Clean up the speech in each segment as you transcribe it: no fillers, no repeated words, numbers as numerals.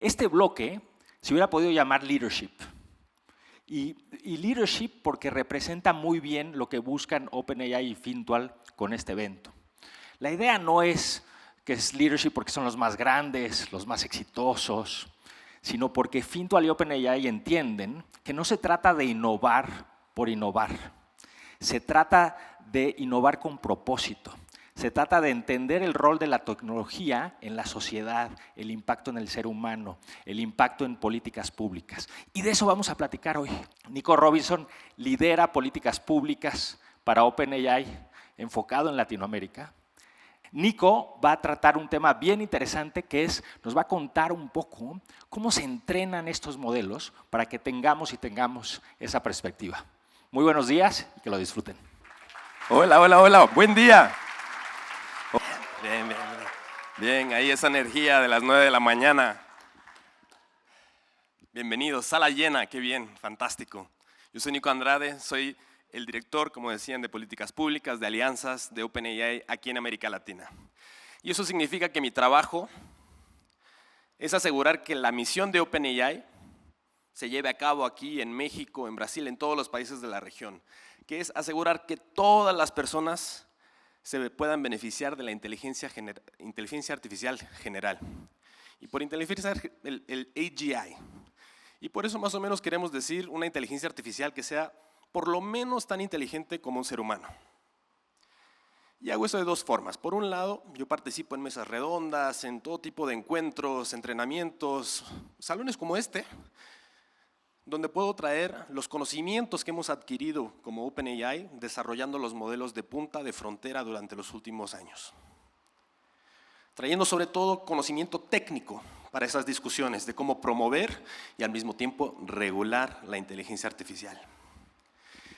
Este bloque se hubiera podido llamar Leadership. Y Leadership porque representa muy bien lo que buscan OpenAI y Fintual con este evento. La idea no es que es Leadership porque son los más grandes, los más exitosos, sino porque Fintual y OpenAI entienden que no se trata de innovar por innovar. Se trata de innovar con propósito. Se trata de entender el rol de la tecnología en la sociedad, el impacto en el ser humano, el impacto en políticas públicas. Y de eso vamos a platicar hoy. Nico Robinson lidera políticas públicas para OpenAI enfocado en Latinoamérica. Nico va a tratar un tema bien interesante que nos va a contar un poco cómo se entrenan estos modelos para que tengamos esa perspectiva. Muy buenos días y que lo disfruten. Hola, hola, hola, buen día. Bien, bien, bien. Bien, ahí esa energía de las 9 de la mañana. Bienvenidos, sala llena, qué bien, fantástico. Yo soy Nico Andrade, soy el director, como decían, de políticas públicas, de alianzas, de OpenAI aquí en América Latina. Y eso significa que mi trabajo es asegurar que la misión de OpenAI se lleve a cabo aquí en México, en Brasil, en todos los países de la región, que es asegurar que todas las personas se puedan beneficiar de la inteligencia artificial general. Y por inteligencia, el AGI. Y por eso más o menos queremos decir una inteligencia artificial que sea por lo menos tan inteligente como un ser humano. Y hago eso de dos formas. Por un lado, yo participo en mesas redondas, en todo tipo de encuentros, entrenamientos, salones como este, donde puedo traer los conocimientos que hemos adquirido como OpenAI desarrollando los modelos de punta de frontera durante los últimos años. Trayendo sobre todo conocimiento técnico para esas discusiones de cómo promover y al mismo tiempo regular la inteligencia artificial.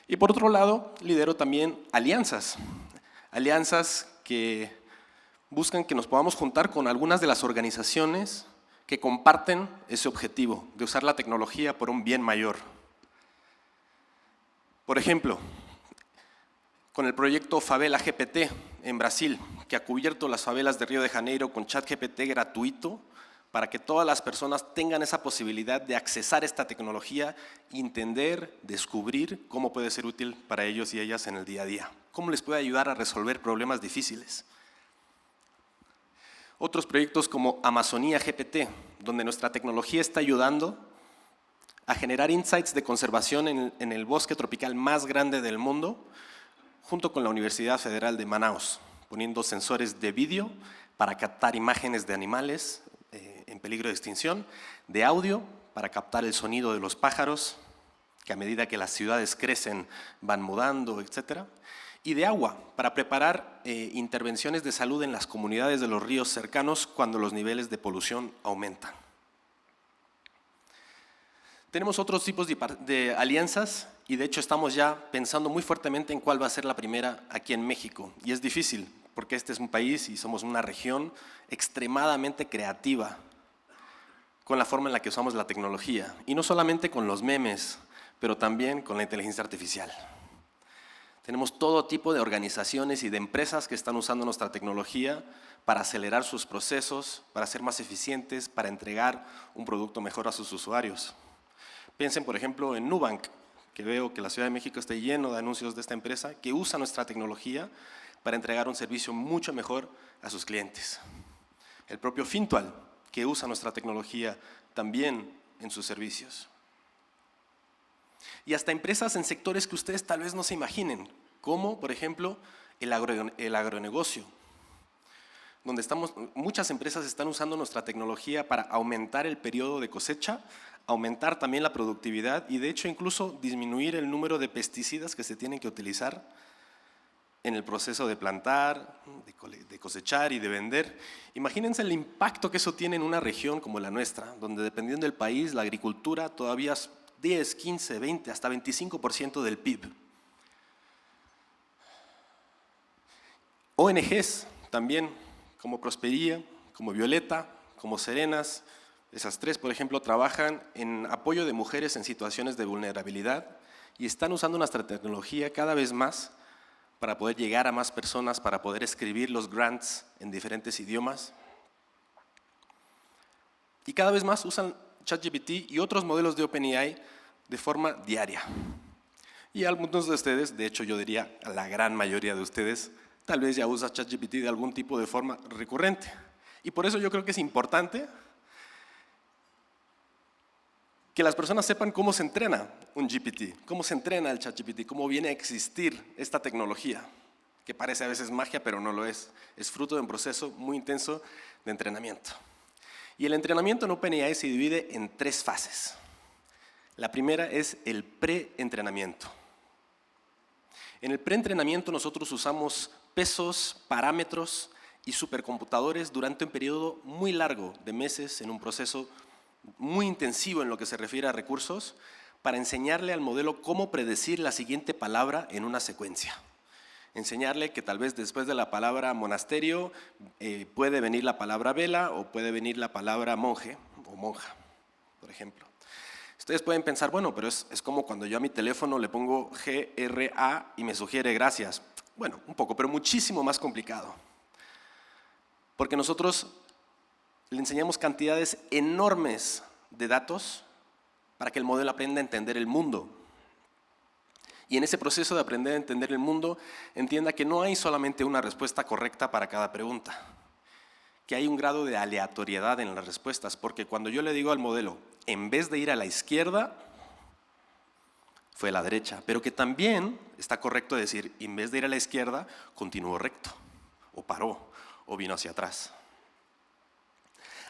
Y por otro lado, lidero también alianzas que buscan que nos podamos juntar con algunas de las organizaciones que comparten ese objetivo de usar la tecnología por un bien mayor. Por ejemplo, con el proyecto Favela GPT en Brasil, que ha cubierto las favelas de Río de Janeiro con ChatGPT gratuito para que todas las personas tengan esa posibilidad de accesar esta tecnología, entender, descubrir cómo puede ser útil para ellos y ellas en el día a día, cómo les puede ayudar a resolver problemas difíciles. Otros proyectos como Amazonía GPT, donde nuestra tecnología está ayudando a generar insights de conservación en el bosque tropical más grande del mundo, junto con la Universidad Federal de Manaus, poniendo sensores de vídeo para captar imágenes de animales en peligro de extinción, de audio para captar el sonido de los pájaros, que a medida que las ciudades crecen van mudando, etcétera. Y de agua, para preparar intervenciones de salud en las comunidades de los ríos cercanos cuando los niveles de polución aumentan. Tenemos otros tipos de alianzas y de hecho estamos ya pensando muy fuertemente en cuál va a ser la primera aquí en México. Y es difícil, porque este es un país y somos una región extremadamente creativa con la forma en la que usamos la tecnología. Y no solamente con los memes, pero también con la inteligencia artificial. Tenemos todo tipo de organizaciones y de empresas que están usando nuestra tecnología para acelerar sus procesos, para ser más eficientes, para entregar un producto mejor a sus usuarios. Piensen, por ejemplo, en Nubank, que veo que la Ciudad de México está lleno de anuncios de esta empresa, que usa nuestra tecnología para entregar un servicio mucho mejor a sus clientes. El propio Fintual, que usa nuestra tecnología también en sus servicios. Y hasta empresas en sectores que ustedes tal vez no se imaginen, como por ejemplo el agronegocio, donde muchas empresas están usando nuestra tecnología para aumentar el periodo de cosecha, aumentar también la productividad y de hecho incluso disminuir el número de pesticidas que se tienen que utilizar en el proceso de plantar, de cosechar y de vender. Imagínense el impacto que eso tiene en una región como la nuestra, donde dependiendo del país, la agricultura todavía es 10, 15, 20, hasta 25% del PIB. ONGs también, como Prospería, como Violeta, como Serenas, esas tres, por ejemplo, trabajan en apoyo de mujeres en situaciones de vulnerabilidad y están usando nuestra tecnología cada vez más para poder llegar a más personas, para poder escribir los grants en diferentes idiomas. Y cada vez más usan ChatGPT y otros modelos de OpenAI de forma diaria. Y algunos de ustedes, de hecho yo diría a la gran mayoría de ustedes, tal vez ya usa ChatGPT de algún tipo de forma recurrente. Y por eso yo creo que es importante que las personas sepan cómo se entrena un GPT, cómo se entrena el ChatGPT, cómo viene a existir esta tecnología, que parece a veces magia, pero no lo es. Es fruto de un proceso muy intenso de entrenamiento. Y el entrenamiento en OpenAI se divide en 3 fases. La primera es el preentrenamiento. En el preentrenamiento nosotros usamos pesos, parámetros y supercomputadores durante un periodo muy largo de meses en un proceso muy intensivo en lo que se refiere a recursos para enseñarle al modelo cómo predecir la siguiente palabra en una secuencia. Enseñarle que tal vez después de la palabra monasterio puede venir la palabra vela o puede venir la palabra monje o monja, por ejemplo. Ustedes pueden pensar, bueno, pero es como cuando yo a mi teléfono le pongo GRA y me sugiere gracias. Bueno, un poco, pero muchísimo más complicado. Porque nosotros le enseñamos cantidades enormes de datos para que el modelo aprenda a entender el mundo. Y en ese proceso de aprender a entender el mundo, entienda que no hay solamente una respuesta correcta para cada pregunta, que hay un grado de aleatoriedad en las respuestas, porque cuando yo le digo al modelo, en vez de ir a la izquierda, fue a la derecha, pero que también está correcto decir, en vez de ir a la izquierda, continuó recto, o paró, o vino hacia atrás.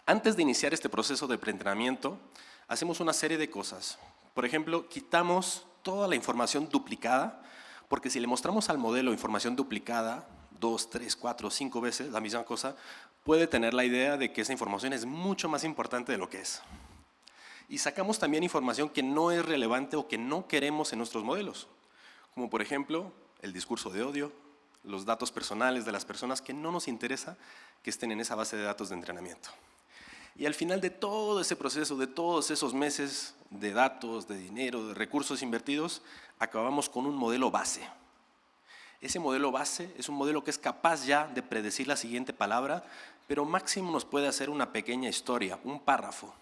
Antes de iniciar este proceso de preentrenamiento, hacemos una serie de cosas. Por ejemplo, quitamos toda la información duplicada, porque si le mostramos al modelo información duplicada, 2, 3, 4, 5 veces la misma cosa, puede tener la idea de que esa información es mucho más importante de lo que es. Y sacamos también información que no es relevante o que no queremos en nuestros modelos, como por ejemplo el discurso de odio, los datos personales de las personas que no nos interesa que estén en esa base de datos de entrenamiento. Y al final de todo ese proceso, de todos esos meses de datos, de dinero, de recursos invertidos, acabamos con un modelo base. Ese modelo base es un modelo que es capaz ya de predecir la siguiente palabra, pero máximo nos puede hacer una pequeña historia, un párrafo.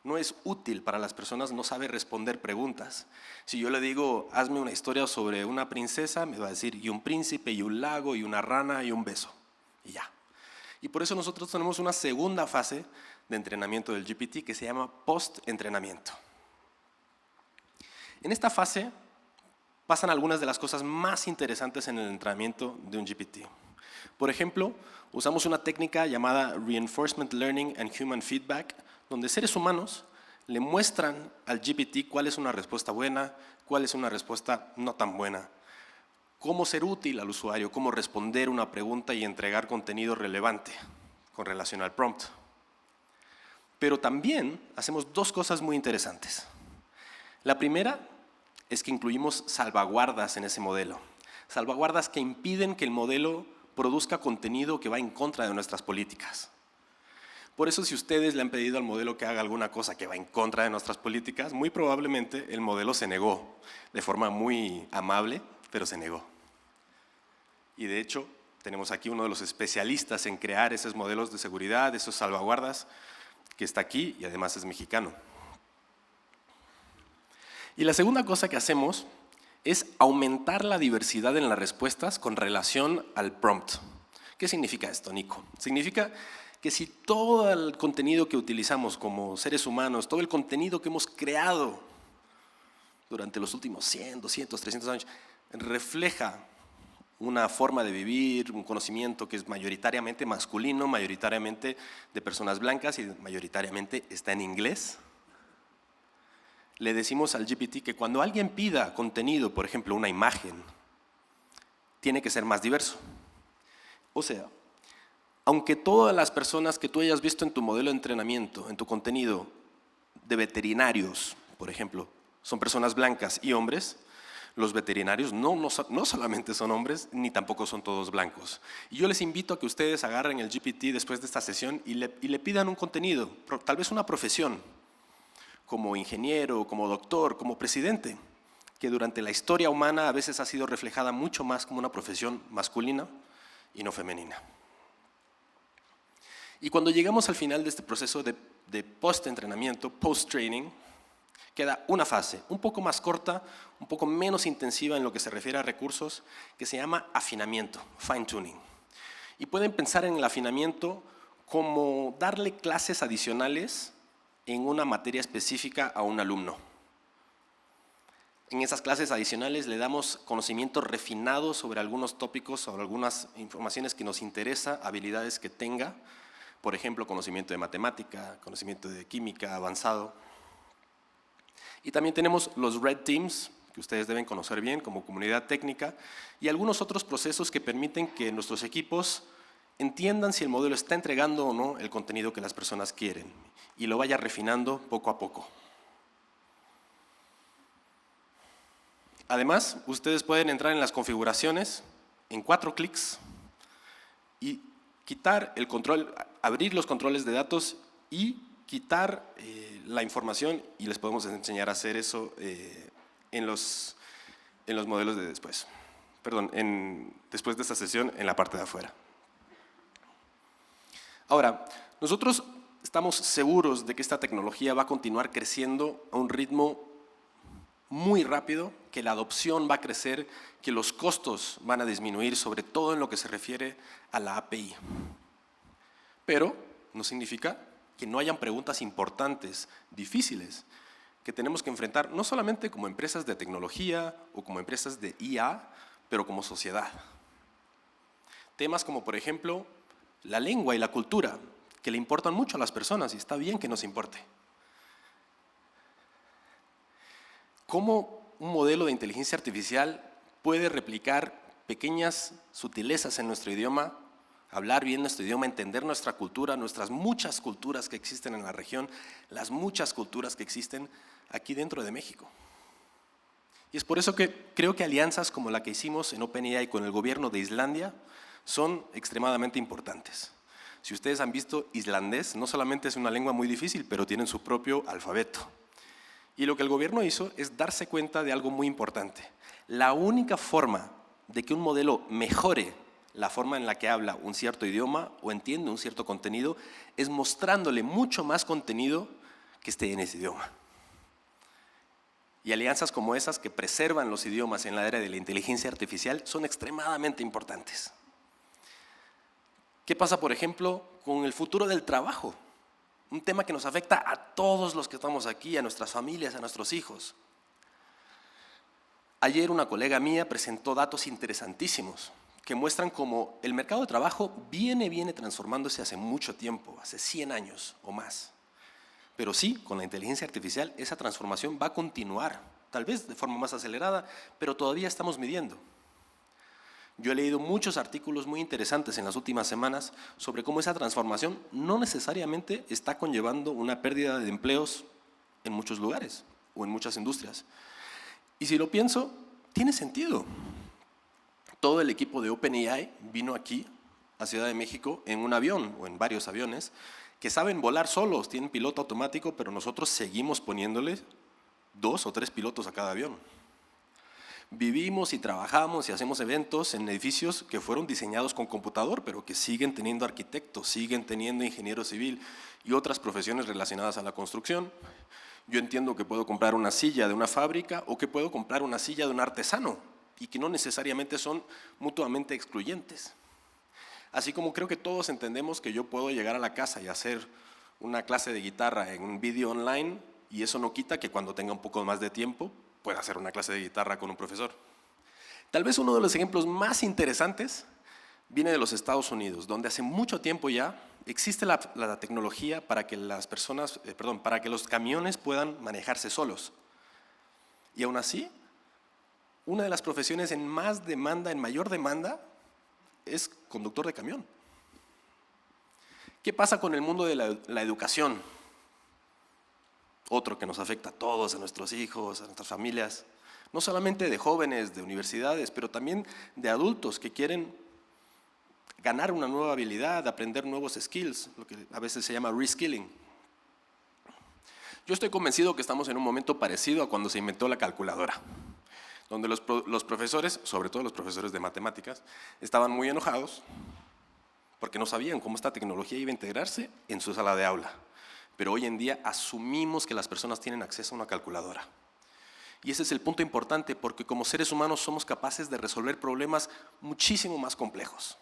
No es útil para las personas, no sabe responder preguntas. Si yo le digo, hazme una historia sobre una princesa, me va a decir, y un príncipe, y un lago, y una rana, y un beso. Y ya. Y por eso nosotros tenemos una segunda fase de entrenamiento del GPT que se llama post-entrenamiento. En esta fase pasan algunas de las cosas más interesantes en el entrenamiento de un GPT. Por ejemplo, usamos una técnica llamada Reinforcement Learning and Human Feedback, donde seres humanos le muestran al GPT cuál es una respuesta buena, cuál es una respuesta no tan buena, cómo ser útil al usuario, cómo responder una pregunta y entregar contenido relevante con relación al prompt. Pero también hacemos 2 cosas muy interesantes. La primera es que incluimos salvaguardas en ese modelo. Salvaguardas que impiden que el modelo produzca contenido que va en contra de nuestras políticas. Por eso, si ustedes le han pedido al modelo que haga alguna cosa que va en contra de nuestras políticas, muy probablemente el modelo se negó de forma muy amable, pero se negó. Y de hecho, tenemos aquí uno de los especialistas en crear esos modelos de seguridad, esos salvaguardas, que está aquí y además es mexicano. Y la segunda cosa que hacemos es aumentar la diversidad en las respuestas con relación al prompt. ¿Qué significa esto, Nico? Significa que si todo el contenido que utilizamos como seres humanos, todo el contenido que hemos creado durante los últimos 100, 200, 300 años, refleja una forma de vivir, un conocimiento que es mayoritariamente masculino, mayoritariamente de personas blancas y mayoritariamente está en inglés, le decimos al GPT que cuando alguien pida contenido, por ejemplo una imagen, tiene que ser más diverso. O sea, aunque todas las personas que tú hayas visto en tu modelo de entrenamiento, en tu contenido de veterinarios, por ejemplo, son personas blancas y hombres, los veterinarios no solamente son hombres, ni tampoco son todos blancos. Y yo les invito a que ustedes agarren el GPT después de esta sesión y le pidan un contenido, tal vez una profesión, como ingeniero, como doctor, como presidente, que durante la historia humana a veces ha sido reflejada mucho más como una profesión masculina y no femenina. Y cuando llegamos al final de este proceso de de post-entrenamiento, post-training, queda una fase un poco más corta, un poco menos intensiva en lo que se refiere a recursos, que se llama afinamiento, fine-tuning. Y pueden pensar en el afinamiento como darle clases adicionales en una materia específica a un alumno. En esas clases adicionales le damos conocimientos refinados sobre algunos tópicos, sobre algunas informaciones que nos interesa, habilidades que tenga, por ejemplo, conocimiento de matemática, conocimiento de química avanzado. Y también tenemos los Red Teams, que ustedes deben conocer bien como comunidad técnica, y algunos otros procesos que permiten que nuestros equipos entiendan si el modelo está entregando o no el contenido que las personas quieren y lo vaya refinando poco a poco. Además, ustedes pueden entrar en las configuraciones en 4 clics y quitar el control, abrir los controles de datos y quitar la información, y les podemos enseñar a hacer eso en los modelos de después. Perdón, después de esta sesión en la parte de afuera. Ahora, nosotros estamos seguros de que esta tecnología va a continuar creciendo a un ritmo muy rápido, que la adopción va a crecer, que los costos van a disminuir, sobre todo en lo que se refiere a la API. Pero no significa que no hayan preguntas importantes, difíciles, que tenemos que enfrentar no solamente como empresas de tecnología o como empresas de IA, pero como sociedad. Temas como, por ejemplo, la lengua y la cultura, que le importan mucho a las personas y está bien que nos importe. ¿Cómo un modelo de inteligencia artificial puede replicar pequeñas sutilezas en nuestro idioma, hablar bien nuestro idioma, entender nuestra cultura, nuestras muchas culturas que existen en la región, las muchas culturas que existen aquí dentro de México? Y es por eso que creo que alianzas como la que hicimos en OpenAI con el gobierno de Islandia son extremadamente importantes. Si ustedes han visto islandés, no solamente es una lengua muy difícil, pero tienen su propio alfabeto. Y lo que el gobierno hizo es darse cuenta de algo muy importante. La única forma de que un modelo mejore la forma en la que habla un cierto idioma o entiende un cierto contenido es mostrándole mucho más contenido que esté en ese idioma. Y alianzas como esas que preservan los idiomas en la era de la inteligencia artificial son extremadamente importantes. ¿Qué pasa, por ejemplo, con el futuro del trabajo? Un tema que nos afecta a todos los que estamos aquí, a nuestras familias, a nuestros hijos. Ayer una colega mía presentó datos interesantísimos que muestran cómo el mercado de trabajo viene transformándose hace mucho tiempo, hace 100 años o más. Pero sí, con la inteligencia artificial esa transformación va a continuar, tal vez de forma más acelerada, pero todavía estamos midiendo. Yo he leído muchos artículos muy interesantes en las últimas semanas sobre cómo esa transformación no necesariamente está conllevando una pérdida de empleos en muchos lugares o en muchas industrias. Y si lo pienso, tiene sentido. Todo el equipo de OpenAI vino aquí a Ciudad de México en un avión o en varios aviones que saben volar solos, tienen piloto automático, pero nosotros seguimos poniéndole 2 o 3 pilotos a cada avión. Vivimos y trabajamos y hacemos eventos en edificios que fueron diseñados con computador, pero que siguen teniendo arquitectos, siguen teniendo ingeniero civil y otras profesiones relacionadas a la construcción. Yo entiendo que puedo comprar una silla de una fábrica o que puedo comprar una silla de un artesano y que no necesariamente son mutuamente excluyentes. Así como creo que todos entendemos que yo puedo llegar a la casa y hacer una clase de guitarra en un vídeo online y eso no quita que cuando tenga un poco más de tiempo pueda hacer una clase de guitarra con un profesor. Tal vez uno de los ejemplos más interesantes viene de los Estados Unidos, donde hace mucho tiempo ya existe la tecnología para que para que los camiones puedan manejarse solos. Y aún así, una de las profesiones en mayor demanda, es conductor de camión. ¿Qué pasa con el mundo de la educación? Otro que nos afecta a todos, a nuestros hijos, a nuestras familias, no solamente de jóvenes, de universidades, pero también de adultos que quieren ganar una nueva habilidad, aprender nuevos skills, lo que a veces se llama reskilling. Yo estoy convencido que estamos en un momento parecido a cuando se inventó la calculadora, donde los profesores, sobre todo los profesores de matemáticas, estaban muy enojados porque no sabían cómo esta tecnología iba a integrarse en su sala de aula. pero hoy en día asumimos que las personas tienen acceso a una calculadora. Y ese es el punto importante, porque como seres humanos somos capaces de resolver problemas muchísimo más complejos.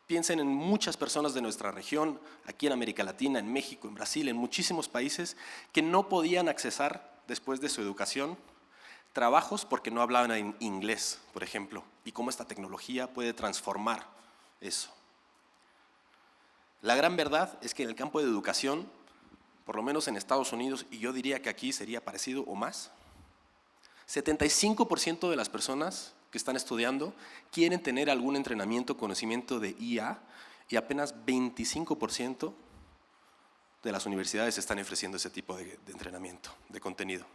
Piensen en muchas personas de nuestra región, aquí en América Latina, en México, en Brasil, en muchísimos países, que no podían accesar, después de su educación, trabajos porque no hablaban inglés, por ejemplo, y cómo esta tecnología puede transformar eso. La gran verdad es que en el campo de educación, por lo menos en Estados Unidos, y yo diría que aquí sería parecido o más, 75% de las personas que están estudiando quieren tener algún entrenamiento, conocimiento de IA, y apenas 25% de las universidades están ofreciendo ese tipo de entrenamiento, de contenido.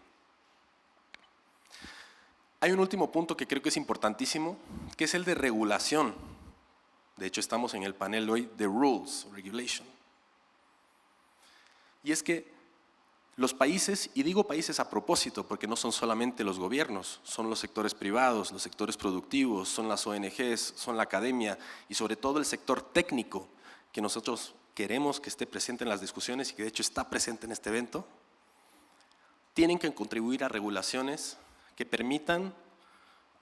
Hay un último punto que creo que es importantísimo, que es el de regulación. De hecho, estamos en el panel hoy de Rules, Regulation. Y es que los países, y digo países a propósito porque no son solamente los gobiernos, son los sectores privados, los sectores productivos, son las ONGs, son la academia y sobre todo el sector técnico que nosotros queremos que esté presente en las discusiones y que de hecho está presente en este evento, tienen que contribuir a regulaciones que permitan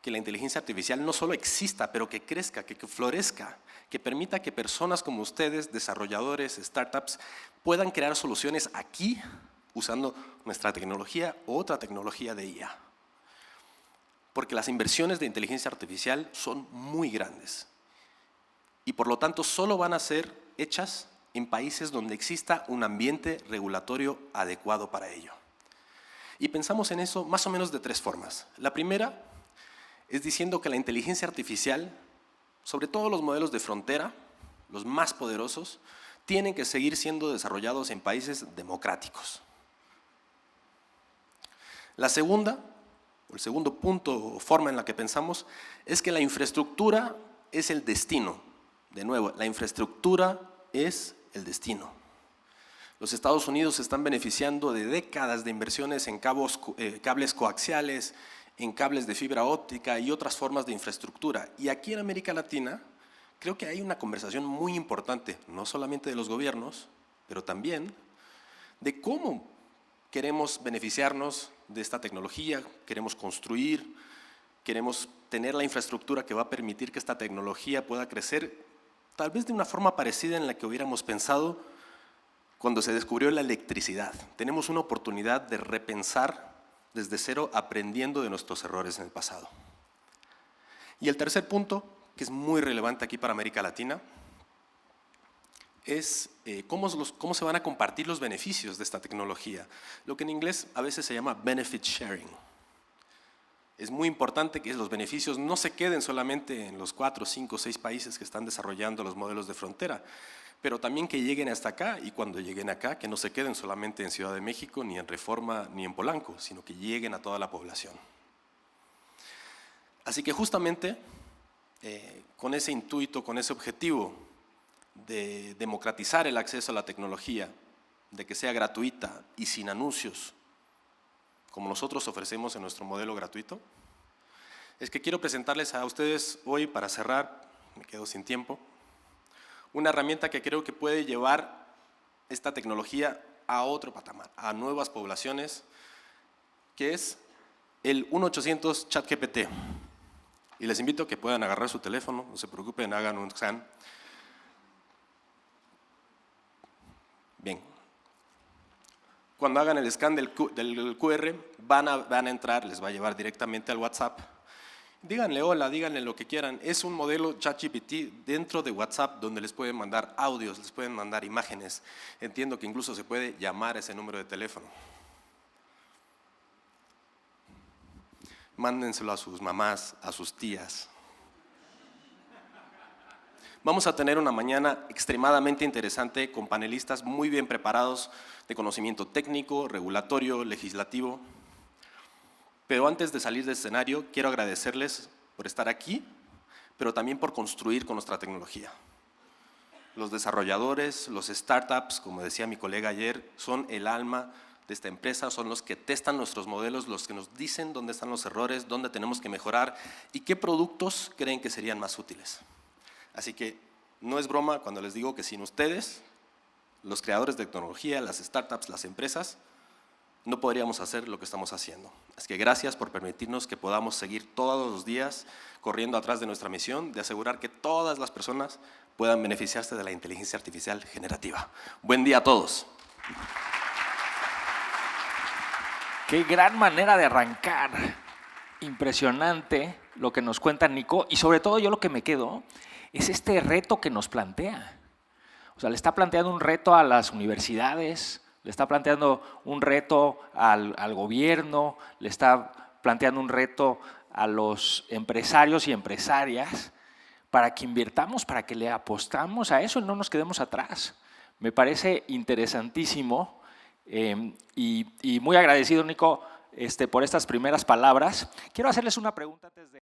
que la inteligencia artificial no solo exista, pero que crezca, que florezca, que permita que personas como ustedes, desarrolladores, startups, puedan crear soluciones aquí usando nuestra tecnología o otra tecnología de IA. Porque las inversiones de inteligencia artificial son muy grandes y por lo tanto solo van a ser hechas en países donde exista un ambiente regulatorio adecuado para ello. Y pensamos en eso más o menos de tres formas. La primera es diciendo que la inteligencia artificial, sobre todo los modelos de frontera, los más poderosos, tienen que seguir siendo desarrollados en países democráticos. La segunda, o el segundo punto o forma en la que pensamos, es que la infraestructura es el destino. De nuevo, la infraestructura es el destino. Los Estados Unidos se están beneficiando de décadas de inversiones en cables coaxiales, en cables de fibra óptica y otras formas de infraestructura. Y aquí en América Latina creo que hay una conversación muy importante, no solamente de los gobiernos, pero también de cómo queremos beneficiarnos de esta tecnología, queremos construir, queremos tener la infraestructura que va a permitir que esta tecnología pueda crecer, tal vez de una forma parecida en la que hubiéramos pensado cuando se descubrió la electricidad. Tenemos una oportunidad de repensar desde cero, aprendiendo de nuestros errores en el pasado. Y el tercer punto, que es muy relevante aquí para América Latina, es cómo se van a compartir los beneficios de esta tecnología, lo que en inglés a veces se llama benefit sharing. Es muy importante que los beneficios no se queden solamente en los 4, 5, 6 países que están desarrollando los modelos de frontera, pero también que lleguen hasta acá, y cuando lleguen acá, que no se queden solamente en Ciudad de México, ni en Reforma, ni en Polanco, sino que lleguen a toda la población. Así que justamente con ese intuito, con ese objetivo de democratizar el acceso a la tecnología, de que sea gratuita y sin anuncios, como nosotros ofrecemos en nuestro modelo gratuito, es que quiero presentarles a ustedes hoy, para cerrar, me quedo sin tiempo, una herramienta que creo que puede llevar esta tecnología a otro patamar, a nuevas poblaciones, que es el 1-800 ChatGPT. Y les invito a que puedan agarrar su teléfono, no se preocupen, hagan un scan. Bien. Cuando hagan el scan del QR, van a entrar, les va a llevar directamente al WhatsApp. Díganle hola, díganle lo que quieran. Es un modelo ChatGPT dentro de WhatsApp donde les pueden mandar audios, les pueden mandar imágenes. Entiendo que incluso se puede llamar a ese número de teléfono. Mándenselo a sus mamás, a sus tías. Vamos a tener una mañana extremadamente interesante con panelistas muy bien preparados de conocimiento técnico, regulatorio, legislativo. Pero antes de salir del escenario, quiero agradecerles por estar aquí, pero también por construir con nuestra tecnología. Los desarrolladores, los startups, como decía mi colega ayer, son el alma de esta empresa, son los que testan nuestros modelos, los que nos dicen dónde están los errores, dónde tenemos que mejorar y qué productos creen que serían más útiles. Así que no es broma cuando les digo que sin ustedes los creadores de tecnología, las startups, las empresas, no podríamos hacer lo que estamos haciendo. Así que gracias por permitirnos que podamos seguir todos los días corriendo atrás de nuestra misión de asegurar que todas las personas puedan beneficiarse de la inteligencia artificial generativa. Buen día a todos. Qué gran manera de arrancar. Impresionante lo que nos cuenta Nico, y sobre todo yo lo que me quedo es este reto que nos plantea. O sea, le está planteando un reto a las universidades, le está planteando un reto al gobierno, le está planteando un reto a los empresarios y empresarias para que invirtamos, para que le apostamos a eso y no nos quedemos atrás. Me parece interesantísimo y muy agradecido, Nico, por estas primeras palabras. Quiero hacerles una pregunta antes de…